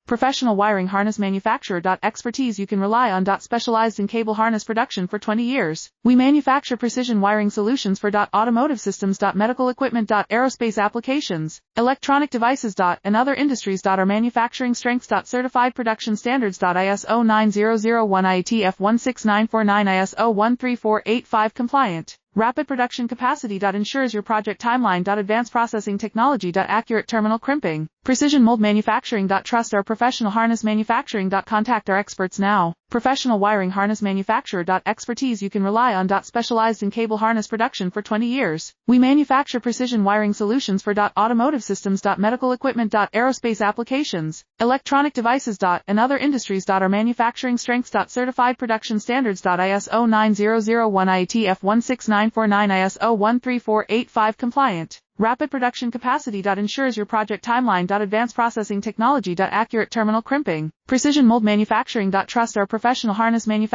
Professional wiring harness manufacturer. Expertise you can rely on. Specialized in cable harness production for 20 years. We manufacture precision wiring solutions for automotive systems. Medical equipment. Aerospace applications, electronic devices. And other industries. Our manufacturing strengths. Certified production standards. ISO 9001 IATF 16949 ISO 13485 compliant. Rapid production capacity. Ensures your project timeline. Advanced processing technology. Accurate terminal crimping. Precision mold manufacturing. Trust our professional harness manufacturing. Contact our experts now. Professional wiring harness manufacturer. Expertise you can rely on. Specialized in cable harness production for 20 years. We manufacture precision wiring solutions for automotive systems. Medical equipment. Aerospace applications, electronic devices. And other industries. Our manufacturing strengths. Certified production standards. ISO 9001 IATF 16949 ISO 13485 compliant. Rapid production capacity. Ensures your project timeline. Advanced processing technology. Accurate terminal crimping. Precision mold manufacturing. Trust our professional harness manufacturing.